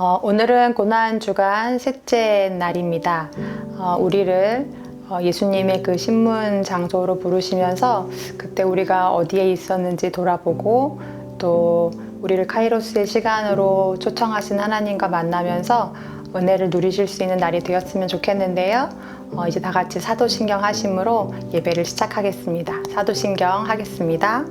오늘은 고난주간 셋째 날입니다. 우리를 예수님의 그 신문 장소로 부르시면서 그때 우리가 어디에 있었는지 돌아보고 또 우리를 카이로스의 시간으로 초청하신 하나님과 만나면서 은혜를 누리실 수 있는 날이 되었으면 좋겠는데요. 이제 다 같이 사도신경 하심으로 예배를 시작하겠습니다. 사도신경 하겠습니다.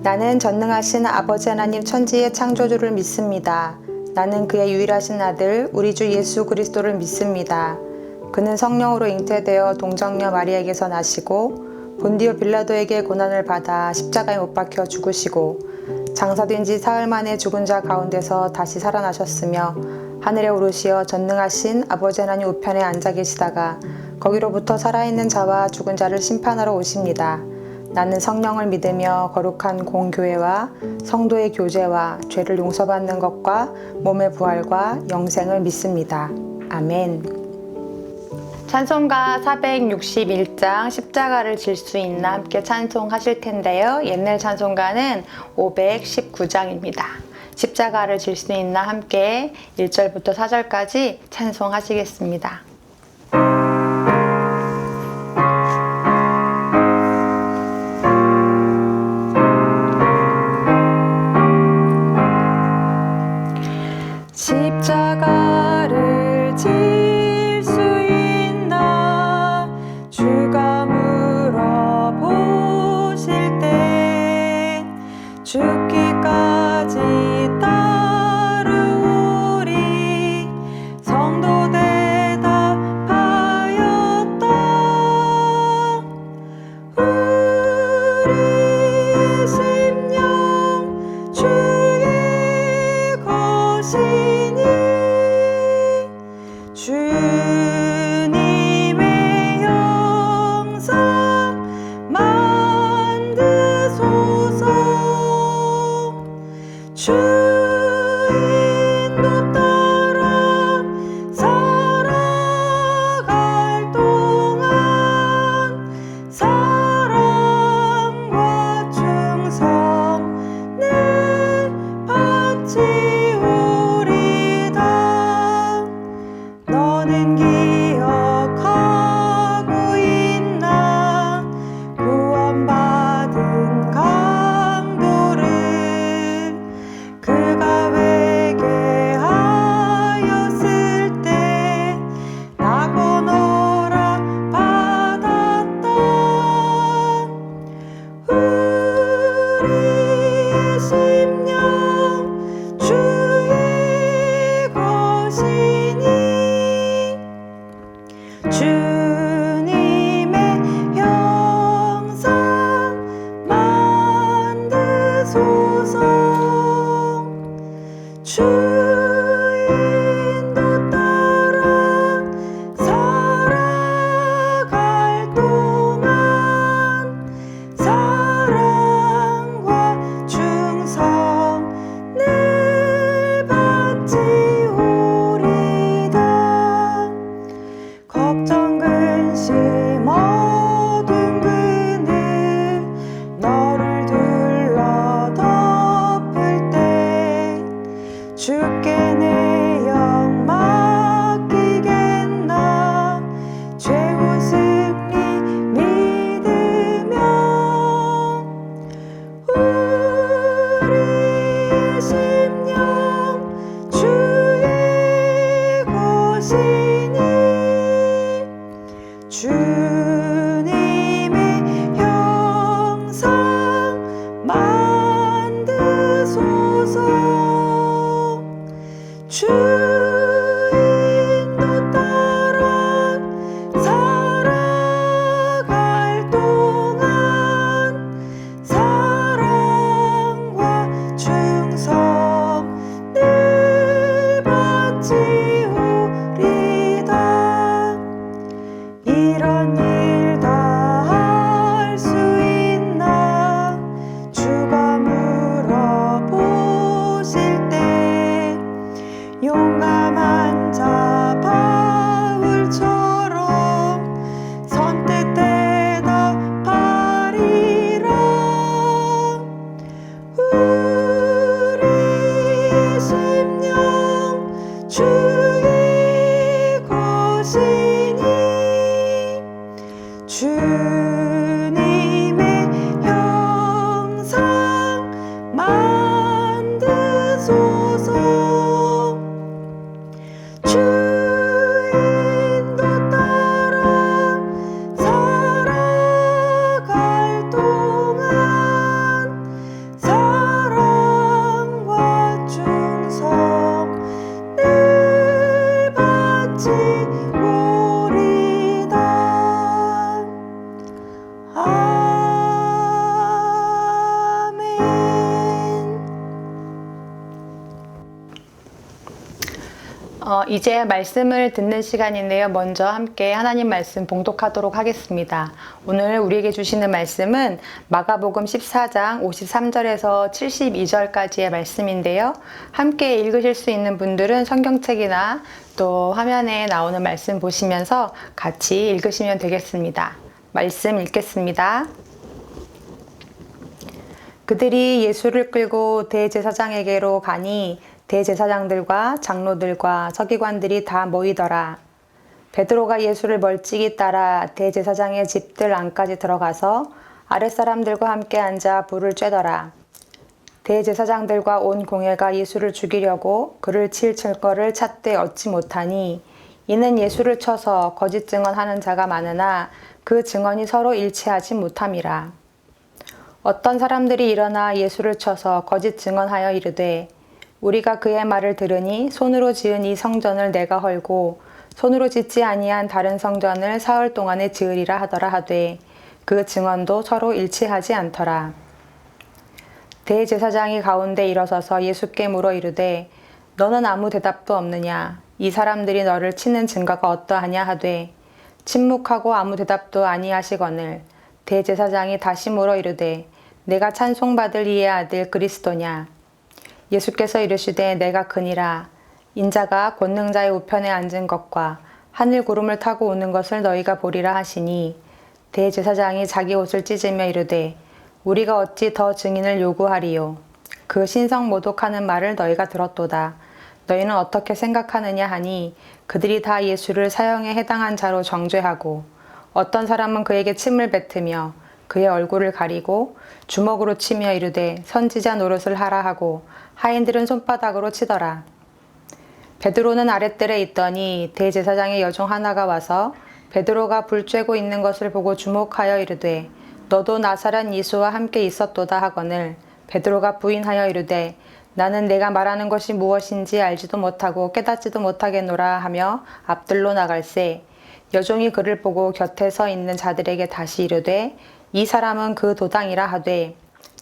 나는 전능하신 아버지 하나님 천지의 창조주를 믿습니다. 나는 그의 유일하신 아들 우리 주 예수 그리스도를 믿습니다. 그는 성령으로 잉태되어 동정녀 마리아에게서 나시고 본디오 빌라도에게 고난을 받아 십자가에 못 박혀 죽으시고 장사된 지 사흘 만에 죽은 자 가운데서 다시 살아나셨으며 하늘에 오르시어 전능하신 아버지 하나님 우편에 앉아 계시다가 거기로부터 살아있는 자와 죽은 자를 심판하러 오십니다. 나는 성령을 믿으며 거룩한 공교회와 성도의 교제와 죄를 용서받는 것과 몸의 부활과 영생을 믿습니다. 아멘. 찬송가 461장 십자가를 질 수 있나 함께 찬송하실 텐데요. 옛날 찬송가는 519장입니다. 십자가를 질 수 있나 함께 1절부터 4절까지 찬송하시겠습니다. 십자가를 질 수 있나 주가 물어보실 때 죽기까지 따르우리 성도 대답하였다. 우리 심령 주의 것이니 주님의 영상 만드소서. 주 인도 따라 살아갈 동안 사랑과 충성을 바치우리다. 너는 기억하고 있나 구원받은 강도를 그가 회개하였을 때 나고 너라 받았다. 우리 심령 주의 것이니 지우리다. 이제 말씀을 듣는 시간인데요. 먼저 함께 하나님 말씀 봉독하도록 하겠습니다. 오늘 우리에게 주시는 말씀은 마가복음 14장 53절에서 72절까지의 말씀인데요. 함께 읽으실 수 있는 분들은 성경책이나 또 화면에 나오는 말씀 보시면서 같이 읽으시면 되겠습니다. 말씀 읽겠습니다. 그들이 예수를 끌고 대제사장에게로 가니 대제사장들과 장로들과 서기관들이 다 모이더라. 베드로가 예수를 멀찍이 따라 대제사장의 집들 안까지 들어가서 아랫사람들과 함께 앉아 불을 쬐더라. 대제사장들과 온 공회가 예수를 죽이려고 그를 칠 증거를 찾되 얻지 못하니 이는 예수를 쳐서 거짓 증언하는 자가 많으나 그 증언이 서로 일치하지 못함이라. 어떤 사람들이 일어나 예수를 쳐서 거짓 증언하여 이르되 우리가 그의 말을 들으니 손으로 지은 이 성전을 내가 헐고 손으로 짓지 아니한 다른 성전을 사흘 동안에 지으리라 하더라 하되 그 증언도 서로 일치하지 않더라. 대제사장이 가운데 일어서서 예수께 물어 이르되 너는 아무 대답도 없느냐? 이 사람들이 너를 치는 증거가 어떠하냐 하되 침묵하고 아무 대답도 아니하시거늘 대제사장이 다시 물어 이르되 내가 찬송받을 이의 아들 그리스도냐? 예수께서 이르시되 내가 그니라. 인자가 권능자의 우편에 앉은 것과 하늘 구름을 타고 오는 것을 너희가 보리라 하시니 대제사장이 자기 옷을 찢으며 이르되 우리가 어찌 더 증인을 요구하리요. 그 신성 모독하는 말을 너희가 들었도다. 너희는 어떻게 생각하느냐 하니 그들이 다 예수를 사형에 해당한 자로 정죄하고 어떤 사람은 그에게 침을 뱉으며 그의 얼굴을 가리고 주먹으로 치며 이르되 선지자 노릇을 하라 하고 하인들은 손바닥으로 치더라. 베드로는 아랫뜰에 있더니 대제사장의 여종 하나가 와서 베드로가 불 쬐고 있는 것을 보고 주목하여 이르되 너도 나사렛 예수와 함께 있었도다 하거늘 베드로가 부인하여 이르되 나는 내가 말하는 것이 무엇인지 알지도 못하고 깨닫지도 못하겠노라 하며 앞뜰로 나갈새 여종이 그를 보고 곁에 서 있는 자들에게 다시 이르되 이 사람은 그 도당이라 하되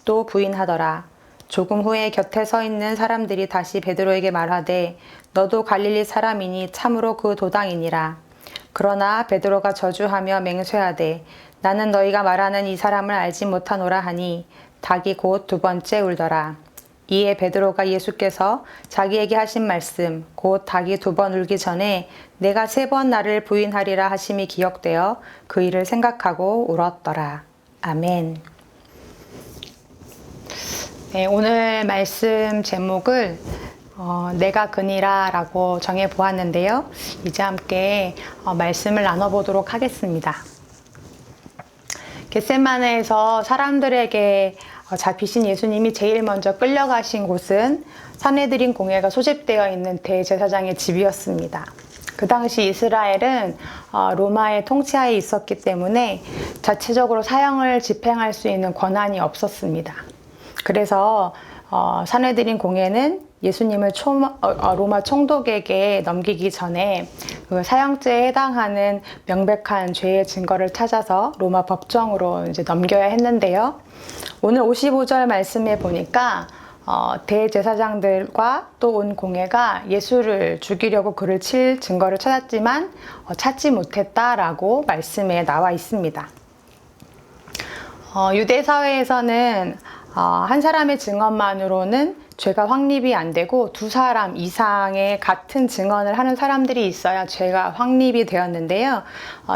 또 부인하더라. 조금 후에 곁에 서 있는 사람들이 다시 베드로에게 말하되 너도 갈릴리 사람이니 참으로 그 도당이니라. 그러나 베드로가 저주하며 맹세하되 나는 너희가 말하는 이 사람을 알지 못하노라 하니 닭이 곧 두 번째 울더라. 이에 베드로가 예수께서 자기에게 하신 말씀 곧 닭이 두 번 울기 전에 내가 세 번 나를 부인하리라 하심이 기억되어 그 일을 생각하고 울었더라. 아멘. 네, 오늘 말씀 제목을 내가 그니라 라고 정해 보았는데요. 이제 함께 말씀을 나눠보도록 하겠습니다. 겟세마네에서 사람들에게 잡히신 예수님이 제일 먼저 끌려가신 곳은 산헤드린 공회가 소집되어 있는 대제사장의 집이었습니다. 그 당시 이스라엘은 로마의 통치하에 있었기 때문에 자체적으로 사형을 집행할 수 있는 권한이 없었습니다. 그래서 산헤드린 공회는 예수님을 로마 총독에게 넘기기 전에 그 사형죄에 해당하는 명백한 죄의 증거를 찾아서 로마 법정으로 이제 넘겨야 했는데요. 오늘 55절 말씀에 보니까 대제사장들과 또 온 공회가 예수를 죽이려고 그를 칠 증거를 찾았지만 찾지 못했다라고 말씀에 나와 있습니다. 유대 사회에서는 한 사람의 증언만으로는 죄가 확립이 안 되고 두 사람 이상의 같은 증언을 하는 사람들이 있어야 죄가 확립이 되었는데요.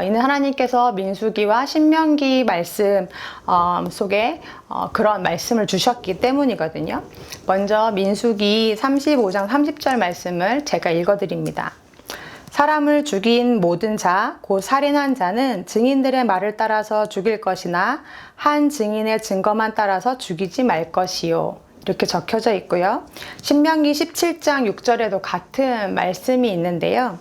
이는 하나님께서 민수기와 신명기 말씀 속에 그런 말씀을 주셨기 때문이거든요. 먼저 민수기 35장 30절 말씀을 제가 읽어드립니다. 사람을 죽인 모든 자, 곧 살인한 자는 증인들의 말을 따라서 죽일 것이나 한 증인의 증거만 따라서 죽이지 말 것이요. 이렇게 적혀져 있고요. 신명기 17장 6절에도 같은 말씀이 있는데요.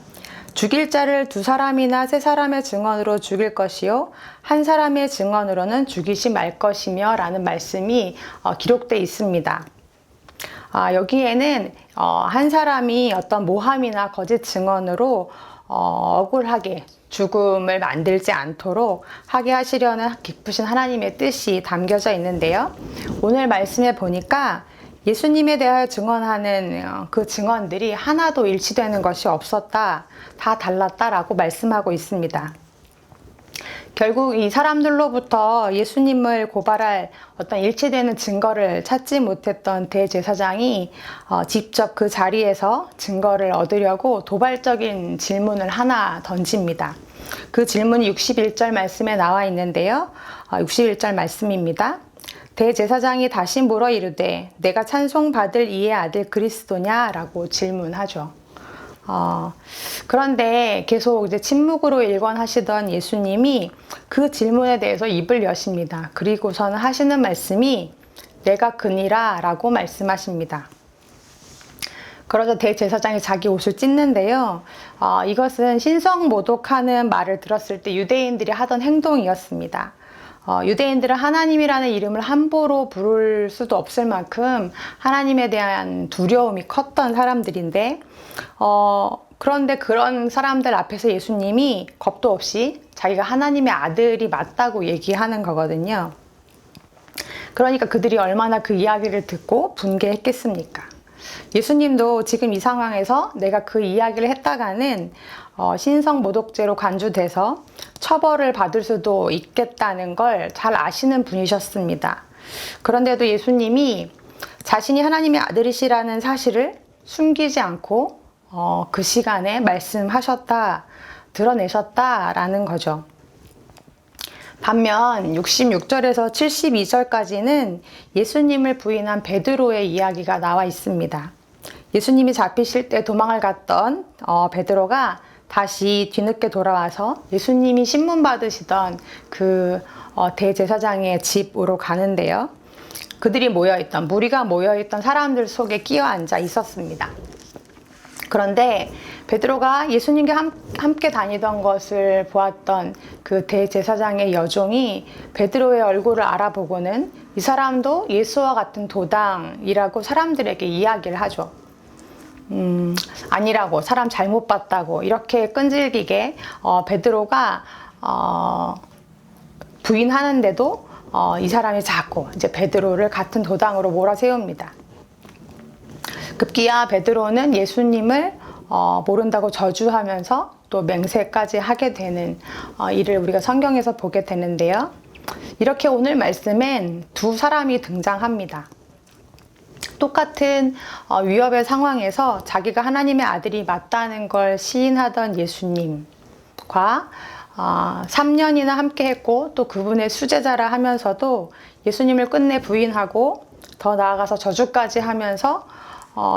죽일 자를 두 사람이나 세 사람의 증언으로 죽일 것이요. 한 사람의 증언으로는 죽이지 말 것이며 라는 말씀이 기록되어 있습니다. 여기에는 한 사람이 어떤 모함이나 거짓 증언으로 억울하게 죽음을 만들지 않도록 하게 하시려는 깊으신 하나님의 뜻이 담겨져 있는데요. 오늘 말씀에 보니까 예수님에 대하여 증언하는 그 증언들이 하나도 일치되는 것이 없었다, 다 달랐다라고 말씀하고 있습니다. 결국 이 사람들로부터 예수님을 고발할 어떤 일치되는 증거를 찾지 못했던 대제사장이 직접 그 자리에서 증거를 얻으려고 도발적인 질문을 하나 던집니다. 그 질문이 61절 말씀에 나와 있는데요. 61절 말씀입니다. 대제사장이 다시 물어 이르되 내가 찬송받을 이의 아들 그리스도냐? 라고 질문하죠. 그런데 계속 이제 침묵으로 일관하시던 예수님이 그 질문에 대해서 입을 여십니다. 그리고서는 하시는 말씀이 내가 그니라 라고 말씀하십니다. 그러자 대제사장이 자기 옷을 찢는데요. 이것은 신성모독하는 말을 들었을 때 유대인들이 하던 행동이었습니다. 유대인들은 하나님이라는 이름을 함부로 부를 수도 없을 만큼 하나님에 대한 두려움이 컸던 사람들인데 그런데 그런 사람들 앞에서 예수님이 겁도 없이 자기가 하나님의 아들이 맞다고 얘기하는 거거든요. 그러니까 그들이 얼마나 그 이야기를 듣고 분개했겠습니까? 예수님도 지금 이 상황에서 내가 그 이야기를 했다가는 신성모독죄로 간주돼서 처벌을 받을 수도 있겠다는 걸 잘 아시는 분이셨습니다. 그런데도 예수님이 자신이 하나님의 아들이시라는 사실을 숨기지 않고 그 시간에 말씀하셨다, 드러내셨다라는 거죠. 반면 66절에서 72절까지는 예수님을 부인한 베드로의 이야기가 나와 있습니다. 예수님이 잡히실 때 도망을 갔던 베드로가 다시 뒤늦게 돌아와서 예수님이 신문 받으시던 그 대제사장의 집으로 가는데요. 그들이 무리가 모여있던 사람들 속에 끼어 앉아 있었습니다. 그런데 베드로가 예수님과 함께 다니던 것을 보았던 그 대제사장의 여종이 베드로의 얼굴을 알아보고는 이 사람도 예수와 같은 도당이라고 사람들에게 이야기를 하죠. 아니라고, 사람 잘못 봤다고 이렇게 끈질기게 베드로가 부인하는데도 이 사람이 자꾸 이제 베드로를 같은 도당으로 몰아세웁니다. 급기야 베드로는 예수님을 모른다고 저주하면서 또 맹세까지 하게 되는 일을 우리가 성경에서 보게 되는데요. 이렇게 오늘 말씀엔 두 사람이 등장합니다. 똑같은 위협의 상황에서 자기가 하나님의 아들이 맞다는 걸 시인하던 예수님과 3년이나 함께 했고 또 그분의 수제자라 하면서도 예수님을 끝내 부인하고 더 나아가서 저주까지 하면서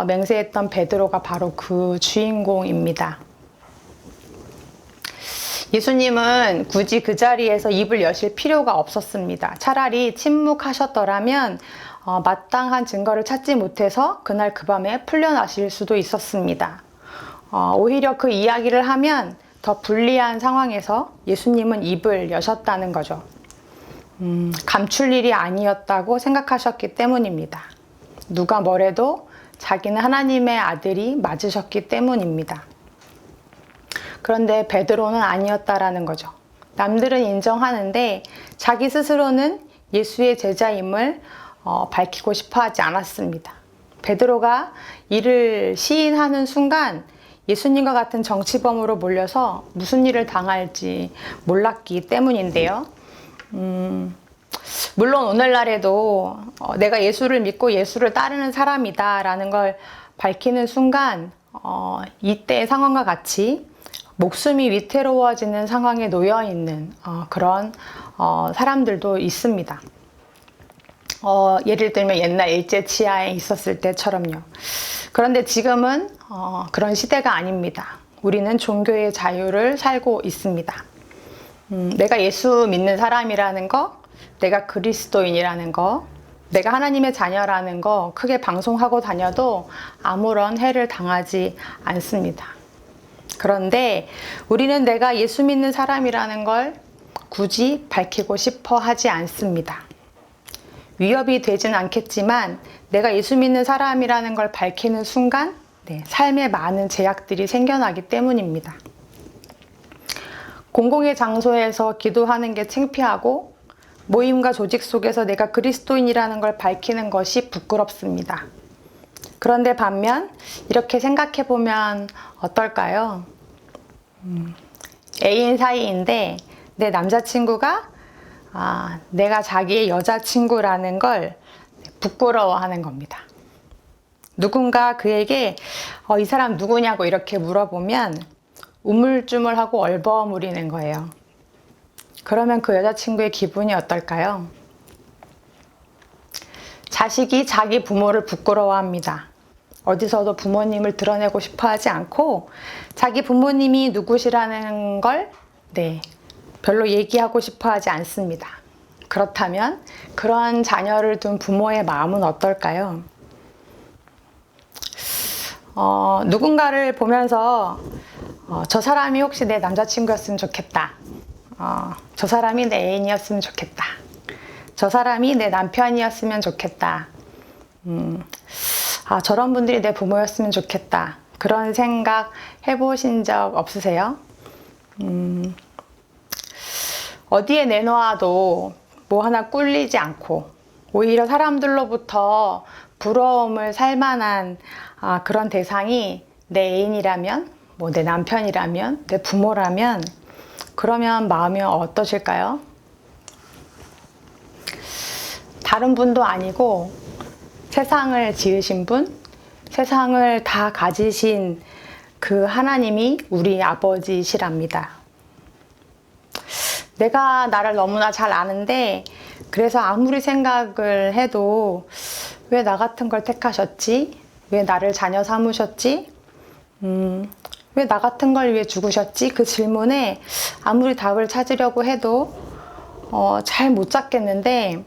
맹세했던 베드로가 바로 그 주인공입니다. 예수님은 굳이 그 자리에서 입을 여실 필요가 없었습니다. 차라리 침묵하셨더라면 마땅한 증거를 찾지 못해서 그날 그 밤에 풀려나실 수도 있었습니다. 오히려 그 이야기를 하면 더 불리한 상황에서 예수님은 입을 여셨다는 거죠. 감출 일이 아니었다고 생각하셨기 때문입니다. 누가 뭐래도 자기는 하나님의 아들이 맞으셨기 때문입니다. 그런데 베드로는 아니었다라는 거죠. 남들은 인정하는데 자기 스스로는 예수의 제자임을 밝히고 싶어 하지 않았습니다. 베드로가 이를 시인하는 순간 예수님과 같은 정치범으로 몰려서 무슨 일을 당할지 몰랐기 때문인데요. 물론 오늘날에도 내가 예수를 믿고 예수를 따르는 사람이다 라는 걸 밝히는 순간 이때의 상황과 같이 목숨이 위태로워지는 상황에 놓여 있는 그런 사람들도 있습니다. 예를 들면 옛날 일제치하에 있었을 때처럼요. 그런데 지금은 그런 시대가 아닙니다. 우리는 종교의 자유를 살고 있습니다. 내가 예수 믿는 사람이라는 거, 내가 그리스도인이라는 거, 내가 하나님의 자녀라는 거 크게 방송하고 다녀도 아무런 해를 당하지 않습니다. 그런데 우리는 내가 예수 믿는 사람이라는 걸 굳이 밝히고 싶어 하지 않습니다. 위협이 되진 않겠지만 내가 예수 믿는 사람이라는 걸 밝히는 순간 삶에 많은 제약들이 생겨나기 때문입니다. 공공의 장소에서 기도하는 게 창피하고 모임과 조직 속에서 내가 그리스도인이라는 걸 밝히는 것이 부끄럽습니다. 그런데 반면 이렇게 생각해 보면 어떨까요? 애인 사이인데 내 남자친구가 내가 자기의 여자친구라는 걸 부끄러워하는 겁니다. 누군가 그에게 이 사람 누구냐고 이렇게 물어보면 우물쭈물하고 얼버무리는 거예요. 그러면 그 여자친구의 기분이 어떨까요? 자식이 자기 부모를 부끄러워합니다. 어디서도 부모님을 드러내고 싶어 하지 않고 자기 부모님이 누구시라는 걸 별로 얘기하고 싶어 하지 않습니다. 그렇다면 그런 자녀를 둔 부모의 마음은 어떨까요? 누군가를 보면서 저 사람이 혹시 내 남자친구였으면 좋겠다. 저 사람이 내 애인이었으면 좋겠다. 저 사람이 내 남편이었으면 좋겠다. 저런 분들이 내 부모였으면 좋겠다. 그런 생각 해보신 적 없으세요? 어디에 내놓아도 뭐 하나 꿀리지 않고 오히려 사람들로부터 부러움을 살 만한 그런 대상이 내 애인이라면, 뭐 내 남편이라면, 내 부모라면 그러면 마음이 어떠실까요? 다른 분도 아니고 세상을 지으신 분, 세상을 다 가지신 그 하나님이 우리 아버지시랍니다. 내가 나를 너무나 잘 아는데 그래서 아무리 생각을 해도 왜 나 같은 걸 택하셨지? 왜 나를 자녀 삼으셨지? 왜 나 같은 걸 위해 죽으셨지? 그 질문에 아무리 답을 찾으려고 해도 잘 못 찾겠는데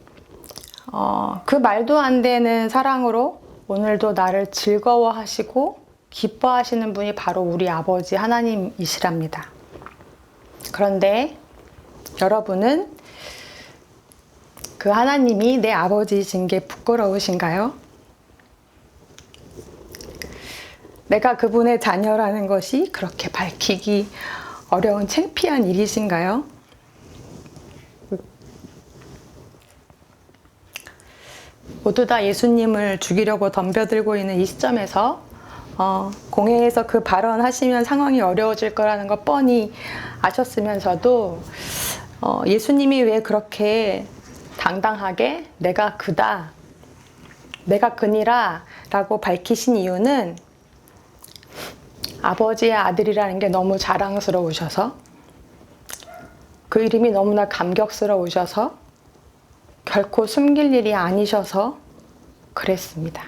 그 말도 안 되는 사랑으로 오늘도 나를 즐거워하시고 기뻐하시는 분이 바로 우리 아버지 하나님이시랍니다. 그런데 여러분은 그 하나님이 내 아버지이신 게 부끄러우신가요? 내가 그분의 자녀라는 것이 그렇게 밝히기 어려운 창피한 일이신가요? 모두 다 예수님을 죽이려고 덤벼들고 있는 이 시점에서 공회에서 그 발언하시면 상황이 어려워질 거라는 거 뻔히 아셨으면서도 예수님이 왜 그렇게 당당하게 내가 그다, 내가 그니라 라고 밝히신 이유는 아버지의 아들이라는 게 너무 자랑스러우셔서, 그 이름이 너무나 감격스러우셔서, 결코 숨길 일이 아니셔서 그랬습니다.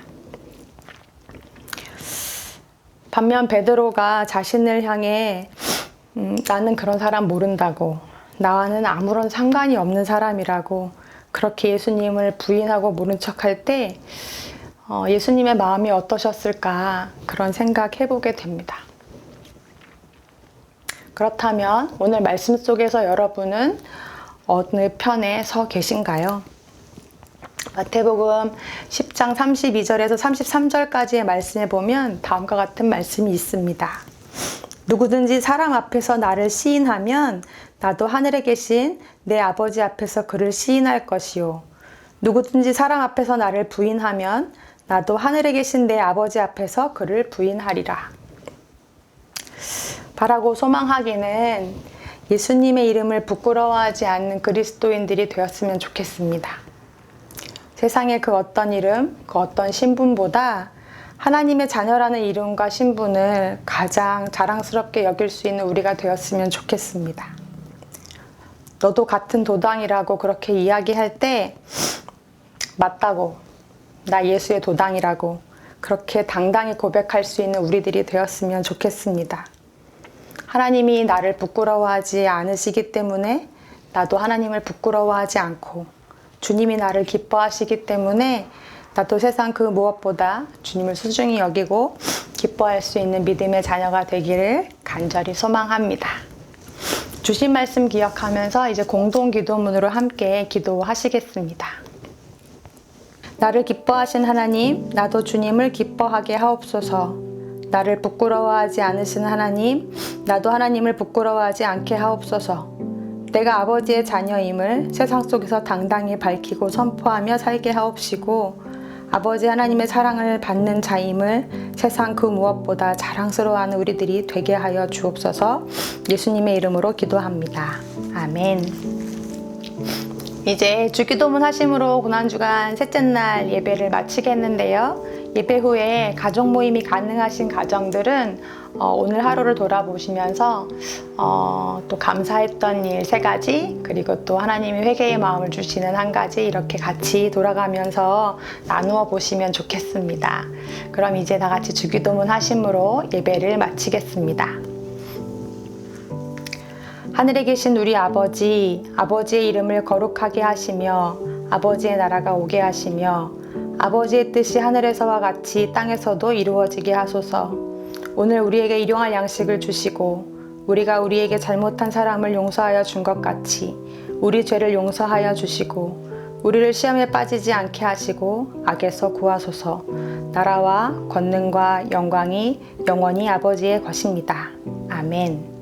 반면 베드로가 자신을 향해 나는 그런 사람 모른다고, 나와는 아무런 상관이 없는 사람이라고 그렇게 예수님을 부인하고 모른 척할 때 예수님의 마음이 어떠셨을까 그런 생각 해보게 됩니다. 그렇다면 오늘 말씀 속에서 여러분은 어느 편에 서 계신가요? 마태복음 10장 32절에서 33절까지의 말씀에 보면 다음과 같은 말씀이 있습니다. 누구든지 사람 앞에서 나를 시인하면 나도 하늘에 계신 내 아버지 앞에서 그를 시인할 것이요. 누구든지 사람 앞에서 나를 부인하면 나도 하늘에 계신 내 아버지 앞에서 그를 부인하리라. 바라고 소망하기는 예수님의 이름을 부끄러워하지 않는 그리스도인들이 되었으면 좋겠습니다. 세상의 그 어떤 이름, 그 어떤 신분보다 하나님의 자녀라는 이름과 신분을 가장 자랑스럽게 여길 수 있는 우리가 되었으면 좋겠습니다. 너도 같은 도당이라고 그렇게 이야기할 때 맞다고, 나 예수의 도당이라고 그렇게 당당히 고백할 수 있는 우리들이 되었으면 좋겠습니다. 하나님이 나를 부끄러워하지 않으시기 때문에 나도 하나님을 부끄러워하지 않고, 주님이 나를 기뻐하시기 때문에 나도 세상 그 무엇보다 주님을 소중히 여기고 기뻐할 수 있는 믿음의 자녀가 되기를 간절히 소망합니다. 주신 말씀 기억하면서 이제 공동 기도문으로 함께 기도하시겠습니다. 나를 기뻐하신 하나님, 나도 주님을 기뻐하게 하옵소서. 나를 부끄러워하지 않으시는 하나님, 나도 하나님을 부끄러워하지 않게 하옵소서. 내가 아버지의 자녀임을 세상 속에서 당당히 밝히고 선포하며 살게 하옵시고, 아버지 하나님의 사랑을 받는 자임을 세상 그 무엇보다 자랑스러워하는 우리들이 되게 하여 주옵소서. 예수님의 이름으로 기도합니다. 아멘. 이제 주기도문 하심으로 고난주간 셋째 날 예배를 마치겠는데요. 예배 후에 가족 모임이 가능하신 가정들은 오늘 하루를 돌아보시면서 또 감사했던 일 3가지, 그리고 또 하나님이 회개의 마음을 주시는 1가지, 이렇게 같이 돌아가면서 나누어 보시면 좋겠습니다. 그럼 이제 다 같이 주기도문 하심으로 예배를 마치겠습니다. 하늘에 계신 우리 아버지, 아버지의 이름을 거룩하게 하시며 아버지의 나라가 오게 하시며 아버지의 뜻이 하늘에서와 같이 땅에서도 이루어지게 하소서. 오늘 우리에게 일용할 양식을 주시고 우리가 우리에게 잘못한 사람을 용서하여 준 것 같이 우리 죄를 용서하여 주시고 우리를 시험에 빠지지 않게 하시고 악에서 구하소서. 나라와 권능과 영광이 영원히 아버지의 것입니다. 아멘.